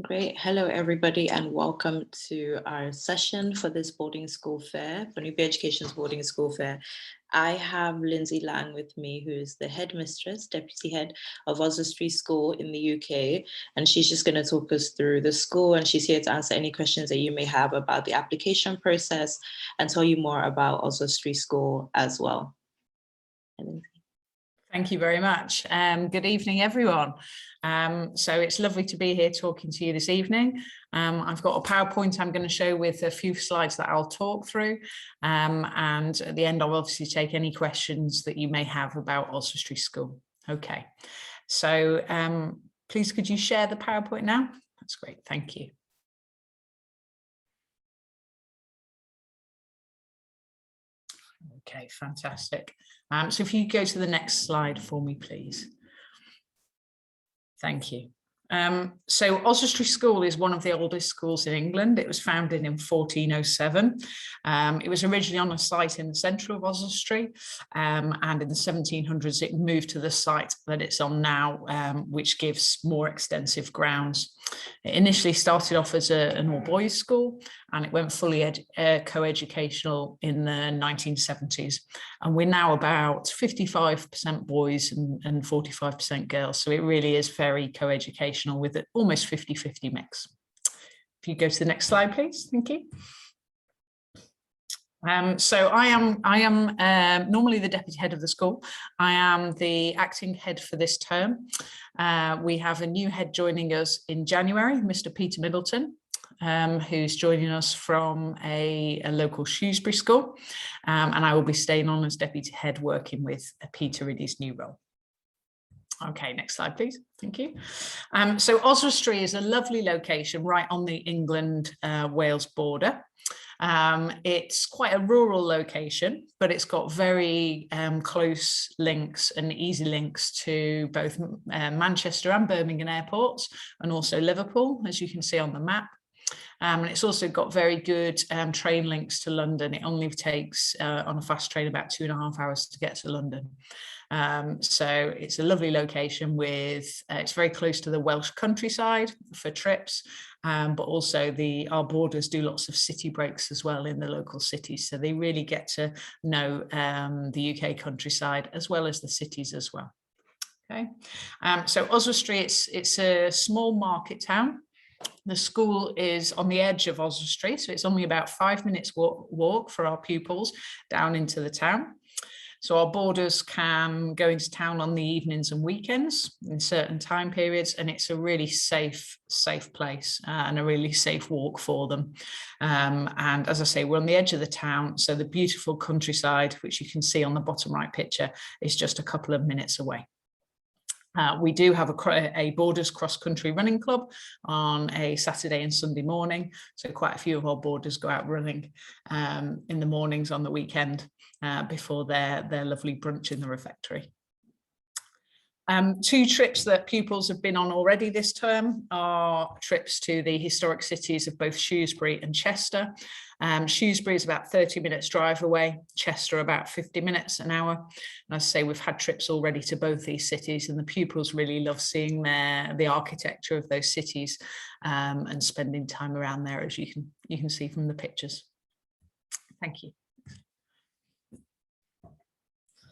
Great. Hello, everybody, and welcome to our session for this boarding school fair, for Newbie Education's boarding school fair. I have Lindsay Lang with me, who is the headmistress, deputy head of Oswestry School in the UK, and she's just going to talk us through the school, and she's here to answer any questions that you may have about the application process and tell you more about Oswestry School as well. Thank you very much. Good evening, everyone. So it's lovely to be here talking to you this evening. I've got a PowerPoint I'm going to show with a few slides that I'll talk through. And at the end, I'll obviously take any questions that you may have about Oswestry School. Okay, so please could you share the PowerPoint now? That's great, thank you. Okay, fantastic. So if you go to the next slide for me, please. Thank you. So Oswestry School is one of the oldest schools in England. It was founded in 1407. It was originally on a site in the centre of Oswestry, and in the 1700s it moved to the site that it's on now, which gives more extensive grounds. It initially started off as an all-boys school, and it went fully co-educational in the 1970s. And we're now about 55% boys and 45% girls. So it really is very co-educational with it almost 50-50 mix. If you go to the next slide, please. Thank you. So I am normally the deputy head of the school. I am the acting head for this term. We have a new head joining us in January, Mr. Peter Middleton, who's joining us from a local Shrewsbury school. And I will be staying on as deputy head working with Peter in his new role. Okay, next slide, please. Thank you. So Oswestry is a lovely location right on the England-Wales border. It's quite a rural location, but it's got very close links and easy links to both Manchester and Birmingham airports, and also Liverpool, as you can see on the map. And it's also got very good train links to London. It only takes on a fast train about 2.5 hours to get to London. So it's a lovely location with, it's very close to the Welsh countryside for trips, but also our boarders do lots of city breaks as well in the local cities. So they really get to know the UK countryside as well as the cities as well. Okay, so Oswestry, it's a small market town. The school is on the edge of Oswestry, so it's only about 5 minutes walk for our pupils down into the town. So our boarders can go into town on the evenings and weekends in certain time periods, and it's a really safe place and a really safe walk for them. And as I say, we're on the edge of the town, so the beautiful countryside, which you can see on the bottom right picture, is just a couple of minutes away. We do have a boarders cross-country running club on a Saturday and Sunday morning. So quite a few of our boarders go out running in the mornings on the weekend before their lovely brunch in the refectory. Two trips that pupils have been on already this term are trips to the historic cities of both Shrewsbury and Chester. Shrewsbury is about 30 minutes drive away, Chester about 50 minutes an hour. And as I say, we've had trips already to both these cities, and the pupils really love seeing the architecture of those cities and spending time around there, as you can see from the pictures. Thank you.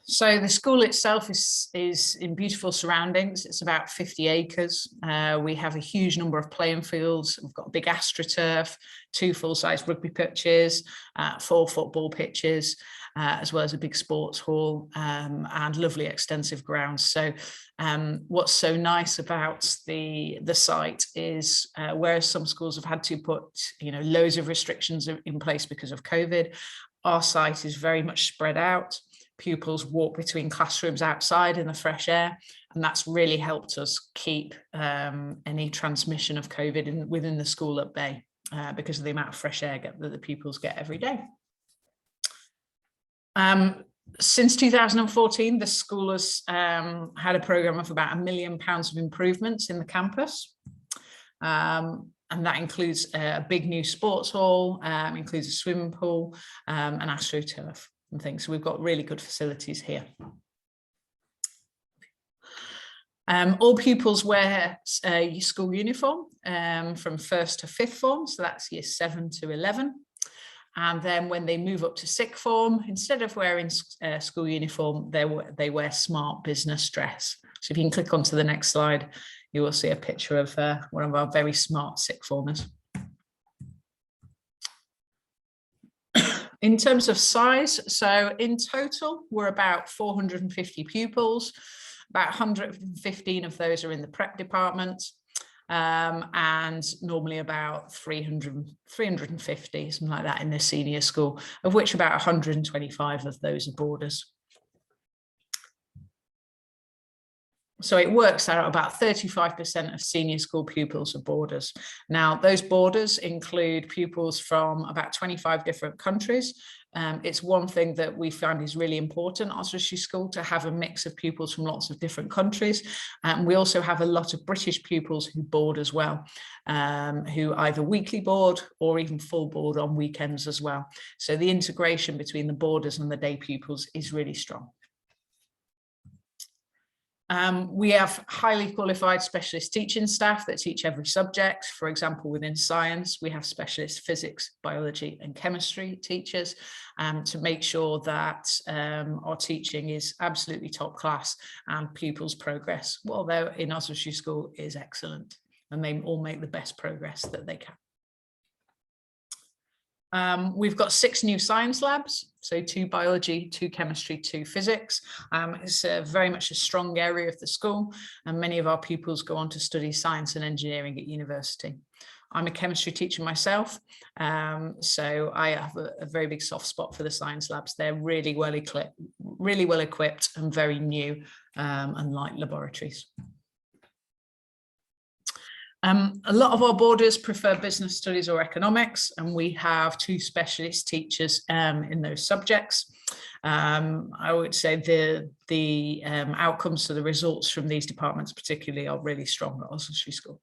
So the school itself is in beautiful surroundings. It's about 50 acres. We have a huge number of playing fields. We've got a big AstroTurf, 2 full-size rugby pitches, 4 football pitches, as well as a big sports hall and lovely extensive grounds. So what's so nice about the site is whereas some schools have had to put loads of restrictions in place because of COVID, our site is very much spread out. Pupils walk between classrooms outside in the fresh air, and that's really helped us keep any transmission of COVID within the school at bay because of the amount of fresh air that the pupils get every day. Since 2014, the school has had a programme of about £1 million of improvements in the campus. And that includes a big new sports hall, includes a swimming pool, and AstroTurf and things. So we've got really good facilities here. All pupils wear school uniform from 1st to 5th form, so that's year 7 to 11. And then when they move up to 6th form, instead of wearing school uniform, they wear smart business dress. So if you can click onto the next slide, you will see a picture of one of our very smart 6th formers. In terms of size, so in total, we're about 450 pupils. About 115 of those are in the prep department, and normally about 350, something like that, in the senior school, of which about 125 of those are boarders. So it works out about 35% of senior school pupils are boarders. Now, those boarders include pupils from about 25 different countries. It's one thing that we found is really important at Oswestry School, to have a mix of pupils from lots of different countries. And we also have a lot of British pupils who board as well, who either weekly board or even full board on weekends as well. So the integration between the boarders and the day pupils is really strong. We have highly qualified specialist teaching staff that teach every subject. For example, within science, we have specialist physics, biology and chemistry teachers to make sure that our teaching is absolutely top class and pupils' progress, while they're in Oswestry School, is excellent, and they all make the best progress that they can. We've got 6 new science labs, so 2 biology, 2 chemistry, 2 physics. It's very much a strong area of the school, and many of our pupils go on to study science and engineering at university. I'm a chemistry teacher myself, so I have a very big soft spot for the science labs. They're really well equipped and very new, and light laboratories. A lot of our boarders prefer business studies or economics, and we have 2 specialist teachers in those subjects. I would say the outcomes, so the results from these departments particularly, are really strong at Oswestry School.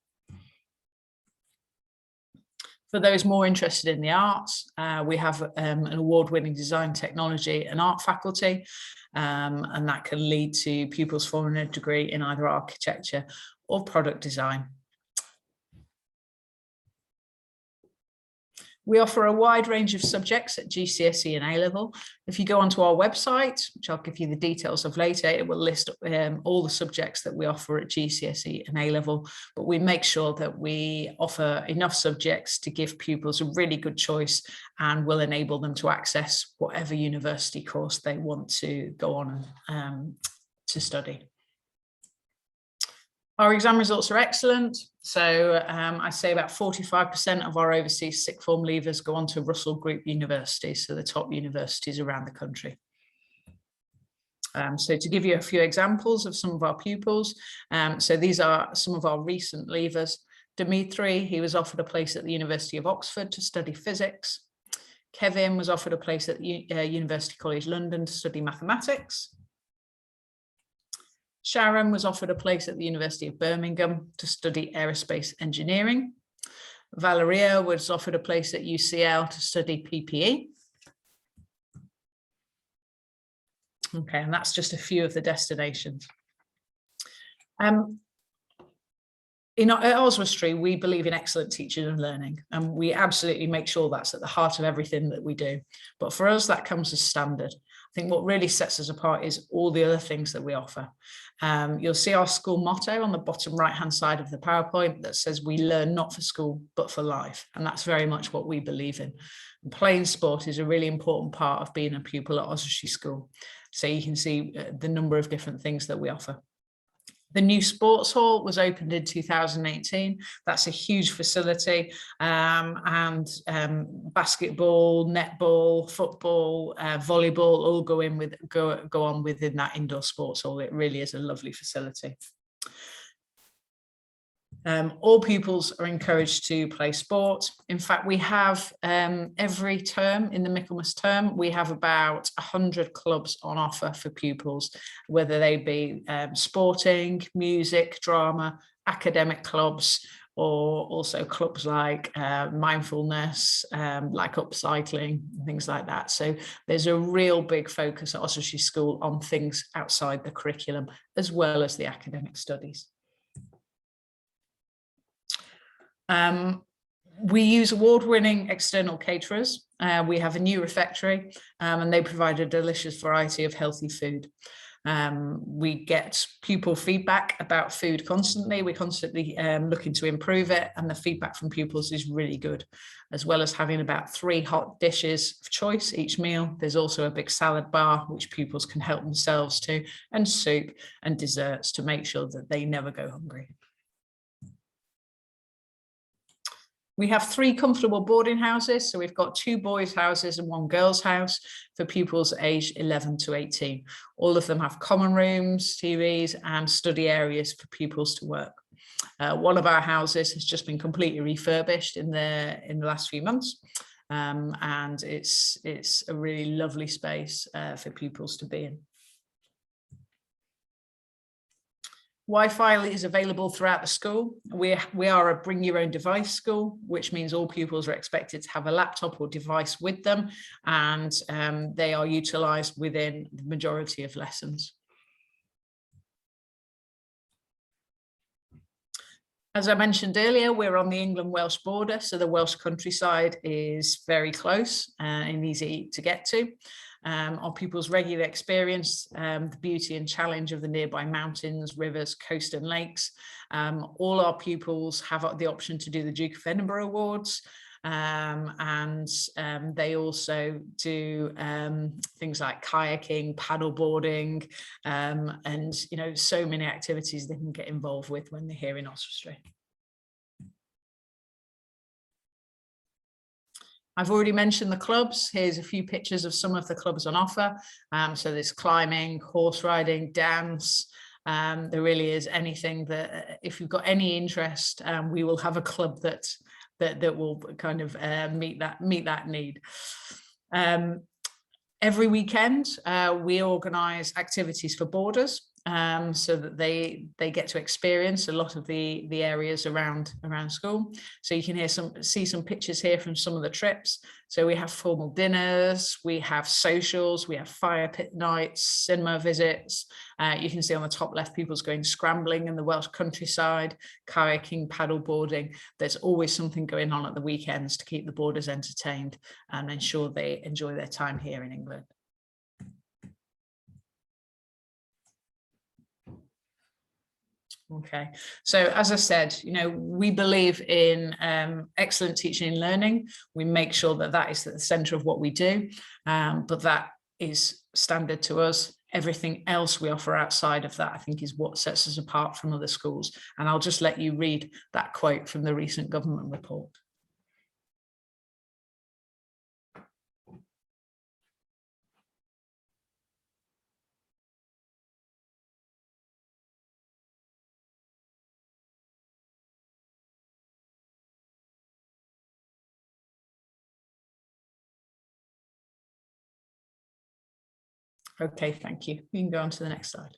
For those more interested in the arts, we have an award-winning design, technology and art faculty, and that can lead to pupils forming a degree in either architecture or product design. We offer a wide range of subjects at GCSE and A-level. If you go onto our website, which I'll give you the details of later, it will list all the subjects that we offer at GCSE and A-level, but we make sure that we offer enough subjects to give pupils a really good choice and will enable them to access whatever university course they want to go on to study. Our exam results are excellent. So I say about 45% of our overseas sixth form leavers go on to Russell Group universities, so the top universities around the country. So to give you a few examples of some of our pupils, so these are some of our recent leavers. Dimitri, he was offered a place at the University of Oxford to study physics. Kevin was offered a place at University College London to study mathematics. Sharon was offered a place at the University of Birmingham to study aerospace engineering. Valeria was offered a place at UCL to study PPE. Okay, and that's just a few of the destinations. At Oswestry, we believe in excellent teaching and learning, and we absolutely make sure that's at the heart of everything that we do. But for us, that comes as standard. I think what really sets us apart is all the other things that we offer. You'll see our school motto on the bottom right-hand side of the PowerPoint that says we learn not for school, but for life. And that's very much what we believe in. And playing sport is a really important part of being a pupil at Oswestry School. So you can see the number of different things that we offer. The new sports hall was opened in 2018. That's a huge facility, and basketball, netball, football, volleyball all go on within that indoor sports hall. It really is a lovely facility. All pupils are encouraged to play sport. In fact, we have every term in the Michaelmas term, we have about 100 clubs on offer for pupils, whether they be sporting, music, drama, academic clubs, or also clubs like mindfulness, like upcycling, things like that. So there's a real big focus at Oswestry School on things outside the curriculum, as well as the academic studies. We use award-winning external caterers. We have a new refectory, and they provide a delicious variety of healthy food. We get pupil feedback about food constantly. We're constantly looking to improve it, and the feedback from pupils is really good, as well as having about 3 hot dishes of choice each meal. There's also a big salad bar, which pupils can help themselves to, and soup and desserts to make sure that they never go hungry. We have 3 comfortable boarding houses. So we've got 2 boys' houses and 1 girls' house for pupils aged 11 to 18. All of them have common rooms, TVs, and study areas for pupils to work. One of our houses has just been completely refurbished in the last few months. And it's a really lovely space for pupils to be in. Wi-Fi is available throughout the school. We are a bring your own device school, which means all pupils are expected to have a laptop or device with them, and they are utilised within the majority of lessons. As I mentioned earlier, we're on the England-Welsh border, so the Welsh countryside is very close and easy to get to. Our pupils regularly experience the beauty and challenge of the nearby mountains, rivers, coast and lakes. All our pupils have the option to do the Duke of Edinburgh Awards, and they also do things like kayaking, paddleboarding, and so many activities they can get involved with when they're here in Oswestry. I've already mentioned the clubs. Here's a few pictures of some of the clubs on offer. So there's climbing, horse riding, dance. There really is anything that, if you've got any interest, we will have a club that will kind of meet that need. Every weekend, we organise activities for boarders, so that they get to experience a lot of the areas around school. So you can see some pictures here from some of the trips. So we have formal dinners, we have socials, we have fire pit nights, cinema visits. You can see on the top left, people's going scrambling in the Welsh countryside, kayaking, paddleboarding. There's always something going on at the weekends to keep the boarders entertained and ensure they enjoy their time here in England. Okay, so as I said, we believe in excellent teaching and learning. We make sure that is at the centre of what we do, but that is standard to us. Everything else we offer outside of that, I think, is what sets us apart from other schools. And I'll just let you read that quote from the recent government report. Okay, thank you. You can go on to the next slide.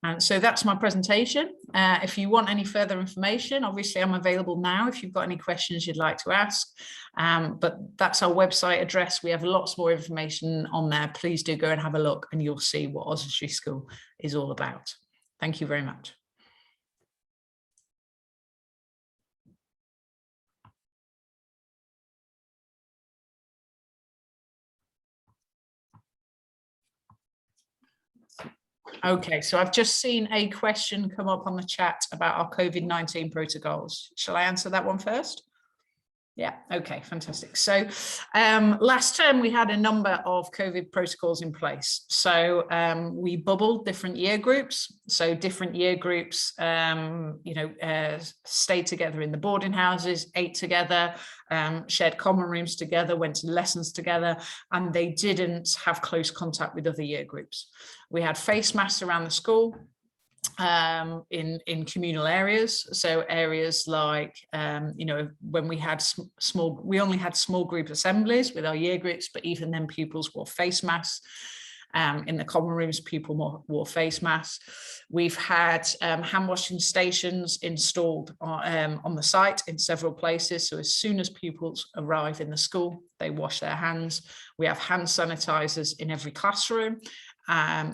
And so that's my presentation. If you want any further information, obviously I'm available now if you've got any questions you'd like to ask. But that's our website address. We have lots more information on there. Please do go and have a look and you'll see what Oswestry School is all about. Thank you very much. Okay, so I've just seen a question come up on the chat about our COVID-19 protocols. Shall I answer that one first? Yeah, okay, fantastic. So last term we had a number of COVID protocols in place. So we bubbled different year groups. So different year groups, stayed together in the boarding houses, ate together, shared common rooms together, went to lessons together, and they didn't have close contact with other year groups. We had face masks around the school. In communal areas, so areas like when we had we only had small group assemblies with our year groups, but even then pupils wore face masks. In the common rooms, people wore face masks. We've had hand washing stations installed on the site in several places. So as soon as pupils arrive in the school, they wash their hands. We have hand sanitizers in every classroom,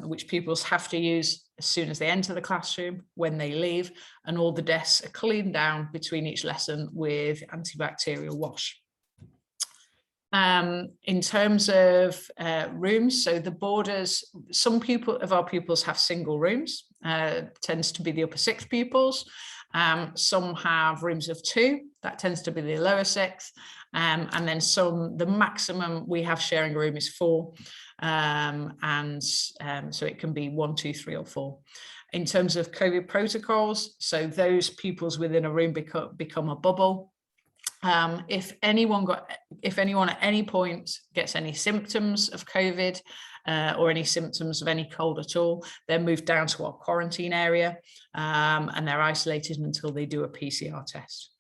which pupils have to use as soon as they enter the classroom, when they leave, and all the desks are cleaned down between each lesson with antibacterial wash. In terms of rooms, so the boarders, some of our pupils have single rooms, tends to be the upper sixth pupils. Some have rooms of 2, that tends to be the lower sixth. And then the maximum we have sharing a room is 4. So it can be 1, 2, 3 or 4. In terms of COVID protocols, so those pupils within a room become a bubble. If anyone at any point gets any symptoms of COVID or any symptoms of any cold at all, they're moved down to our quarantine area, and they're isolated until they do a PCR test.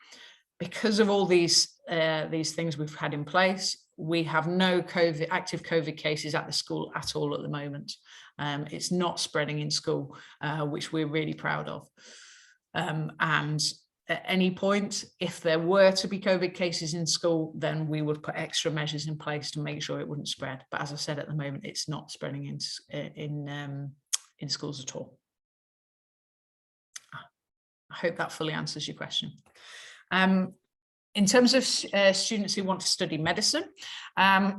Because of all these things we've had in place, we have no active COVID cases at the school at all at the moment. It's not spreading in school, which we're really proud of. And at any point, if there were to be COVID cases in school, then we would put extra measures in place to make sure it wouldn't spread. But as I said, at the moment, it's not spreading in schools at all. I hope that fully answers your question. In terms of students who want to study medicine,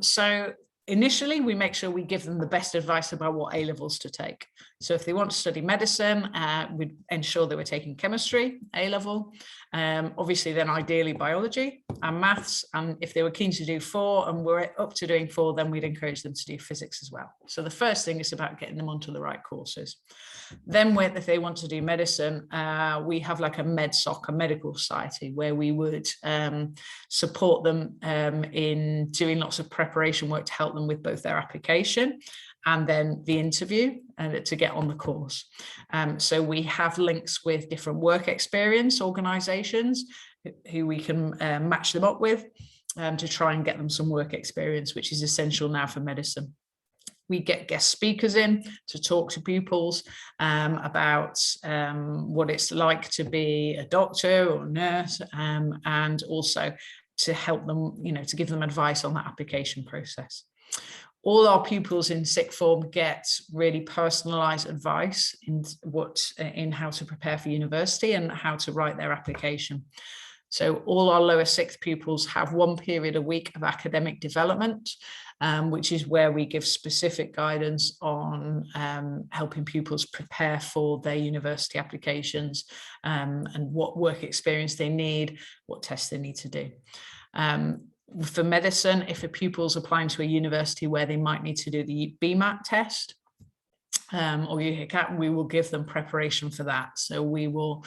so initially we make sure we give them the best advice about what A-levels to take. So if they want to study medicine, we ensure they were taking chemistry, A-level, obviously then ideally biology and maths, and if they were keen to do 4 and we're up to doing 4, then we'd encourage them to do physics as well. So the first thing is about getting them onto the right courses. Then if they want to do medicine, we have like a MedSoc, a medical society, where we would support them in doing lots of preparation work to help them with both their application and then the interview to get on the course. So we have links with different work experience organisations who we can match them up with to try and get them some work experience, which is essential now for medicine. We get guest speakers in to talk to pupils about what it's like to be a doctor or nurse, and also to help them, to give them advice on that application process. All our pupils in sixth form get really personalised advice in how to prepare for university and how to write their application. So all our lower sixth pupils have 1 period a week of academic development, which is where we give specific guidance on helping pupils prepare for their university applications, and what work experience they need, what tests they need to do. For medicine, if a pupil's applying to a university where they might need to do the BMAT test, or UHCAT, we will give them preparation for that. So we will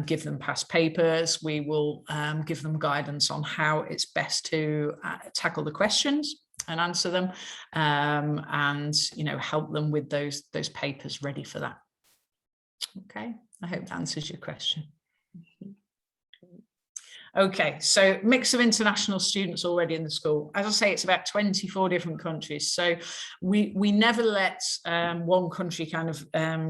give them past papers, we will give them guidance on how it's best to tackle the questions and answer them, and help them with those papers ready for that. Okay, I hope that answers your question. Okay, so mix of international students already in the school. As I say, it's about 24 different countries. So we never let one country kind of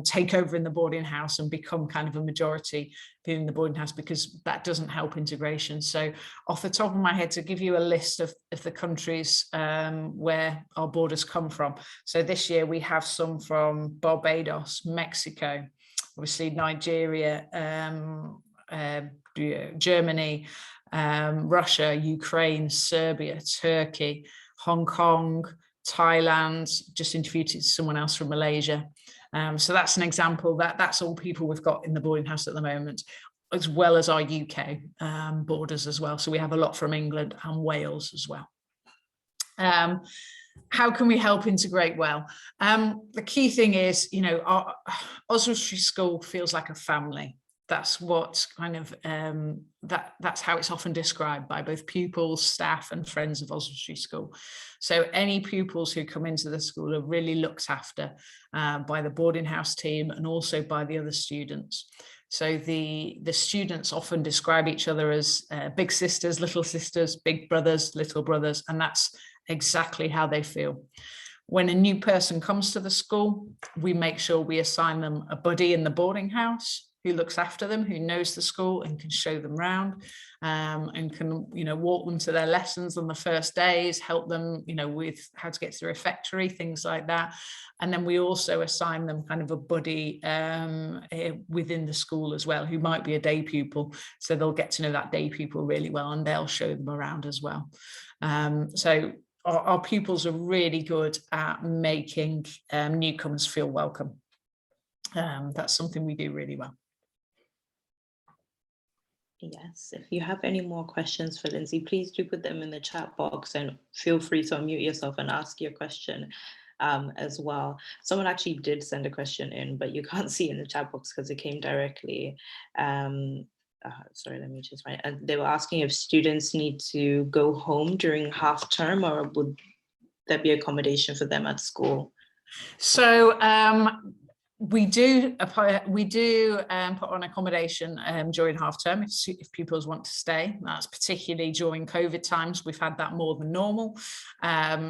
take over in the boarding house and become kind of a majority in the boarding house, because that doesn't help integration. So off the top of my head, to give you a list of the countries where our boarders come from. So this year we have some from Barbados, Mexico, obviously Nigeria, Germany, Russia, Ukraine, Serbia, Turkey, Hong Kong, Thailand, just interviewed someone else from Malaysia. So that's an example. That's all people we've got in the boarding house at the moment, as well as our UK boarders as well. So we have a lot from England and Wales as well. How can we help integrate well? The key thing is, our Oswestry School feels like a family. That's what kind of, that's how it's often described by both pupils, staff and friends of Oswestry School. So any pupils who come into the school are really looked after by the boarding house team and also by the other students. So the students often describe each other as big sisters, little sisters, big brothers, little brothers, and that's exactly how they feel. When a new person comes to the school, we make sure we assign them a buddy in the boarding house who looks after them, who knows the school and can show them around, and can, walk them to their lessons on the first days, help them, with how to get to the refectory, things like that. And then we also assign them kind of a buddy within the school as well, who might be a day pupil. So they'll get to know that day pupil really well, and they'll show them around as well. So our pupils are really good at making newcomers feel welcome. That's something we do really well. Yes, if you have any more questions for Lindsay, please do put them in the chat box, and feel free to unmute yourself and ask your question as well. Someone actually did send a question in, but you can't see in the chat box because it came directly. Sorry, let me just write. They were asking if students need to go home during half term, or would there be accommodation for them at school? So we do put on accommodation during half term if pupils want to stay. That's particularly during COVID times. We've had that more than normal.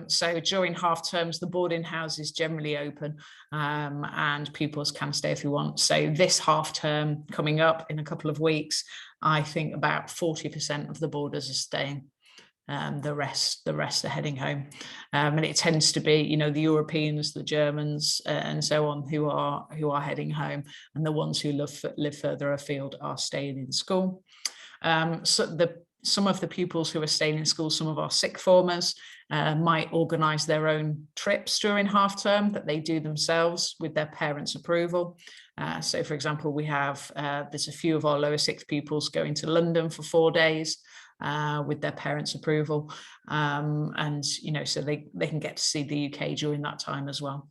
So during half terms, the boarding house is generally open, and pupils can stay if you want. So this half term coming up in a couple of weeks, I think about 40% of the boarders are staying. The rest are heading home, and it tends to be the Europeans, the Germans, and so on who are heading home, and the ones who live further afield are staying in school. Some of the pupils who are staying in school, some of our sixth formers, might organise their own trips during half term that they do themselves with their parents' approval. So, for example, we have there's a few of our lower sixth pupils going to London for 4 days. With their parents' approval, and so they can get to see the UK during that time as well.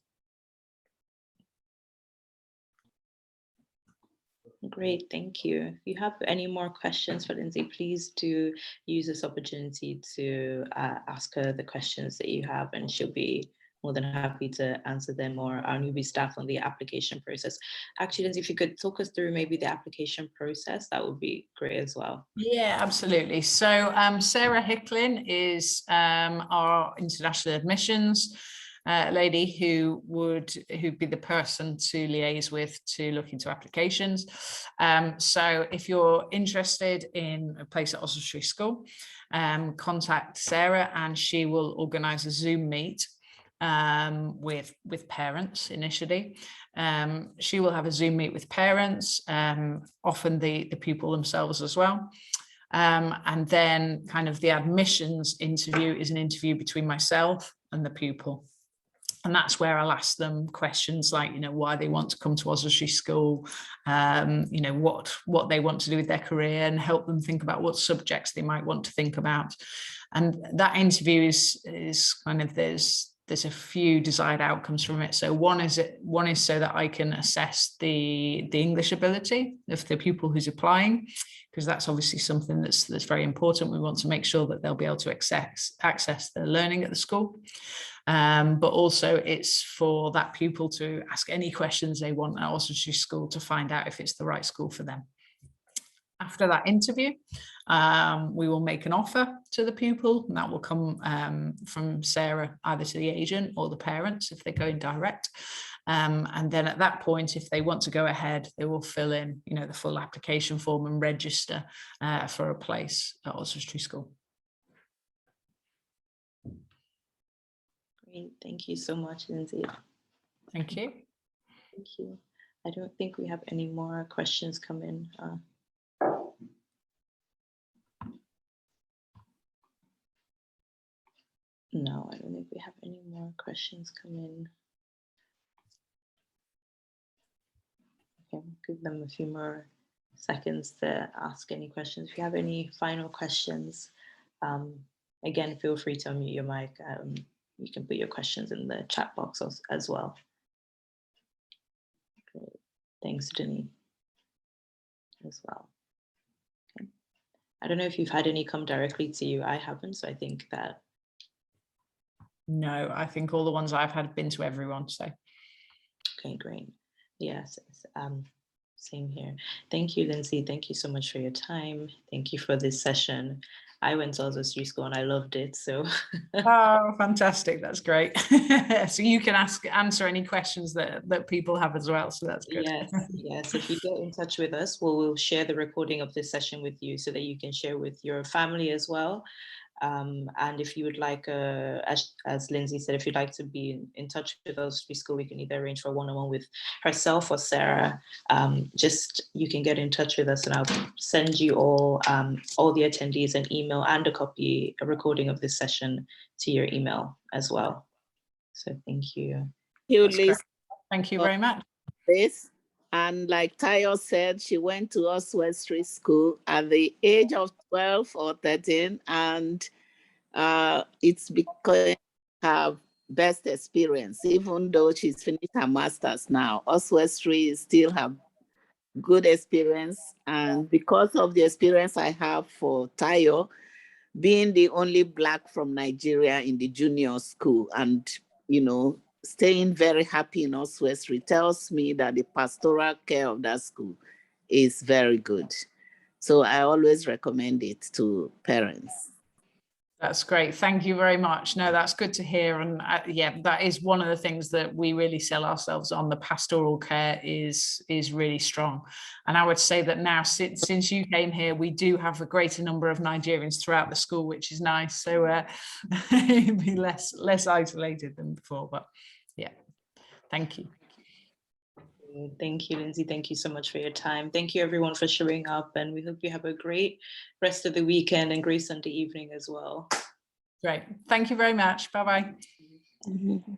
Great, thank you. If you have any more questions for Lindsay, please do use this opportunity to ask her the questions that you have, and she'll be more than happy to answer them, or our newbie staff on the application process. Actually, Lindsay, if you could talk us through maybe the application process, that would be great as well. Yeah, absolutely. So Sarah Hicklin is our international admissions lady who'd be the person to liaise with to look into applications. So if you're interested in a place at Oswestry School, contact Sarah and she will organise a Zoom meet with parents initially. She will have a Zoom meet with parents, often the pupil themselves as well. And then kind of the admissions interview is an interview between myself and the pupil. And that's where I'll ask them questions like, why they want to come to Oswestry School, what they want to do with their career, and help them think about what subjects they might want to think about. And that interview is kind of, there's a few desired outcomes from it. So one is so that I can assess the English ability of the pupil who's applying, because that's obviously something that's very important. We want to make sure that they'll be able to access their learning at the school. But also it's for that pupil to ask any questions they want at Oswestry School to find out if it's the right school for them. After that interview, we will make an offer to the pupil, and that will come from Sarah, either to the agent or the parents if they're going direct. And then at that point, if they want to go ahead, they will fill in, the full application form and register for a place at Oswestry School. Great, thank you so much, Lindsay. Thank you. Thank you. I don't think we have any more questions come in. No, I don't think we have any more questions come in. Okay, we'll give them a few more seconds to ask any questions. If you have any final questions, again, feel free to unmute your mic. You can put your questions in the chat box as well. Great. Thanks, Denise, as well. Okay. I don't know if you've had any come directly to you. I haven't, so I think that. No, I think all the ones I've had have been to everyone. So. Okay, great. Yes. Same here. Thank you, Lindsay. Thank you so much for your time. Thank you for this session. I went to Oswestry School and I loved it. So Oh, fantastic. That's great. So you can answer any questions that people have as well. So that's good. Yes. If you get in touch with us, we'll share the recording of this session with you so that you can share with your family as well. And if you would like, as Lindsay said, if you'd like to be in touch with Oswestry School, we can either arrange for a one-on-one with herself or Sarah. Just you can get in touch with us, and I'll send you all the attendees an email and a recording of this session to your email as well. So thank you. Thank you very much. This. And like Tayo said, she went to Oswestry School at the age of 12 or 13, and it's because her best experience, even though she's finished her master's now. Oswestry is still her good experience, and because of the experience I have for Tayo, being the only Black from Nigeria in the junior school, and staying very happy in Oswestry tells me that the pastoral care of that school is very good. So I always recommend it to parents. That's great. Thank you very much. No, that's good to hear. And yeah, that is one of the things that we really sell ourselves on. The pastoral care is really strong. And I would say that now, since you came here, we do have a greater number of Nigerians throughout the school, which is nice. So it'd be less isolated than before. But yeah, thank you. Thank you, Lindsay. Thank you so much for your time. Thank you, everyone, for showing up. And we hope you have a great rest of the weekend and great Sunday evening as well. Great. Thank you very much. Bye-bye. Mm-hmm.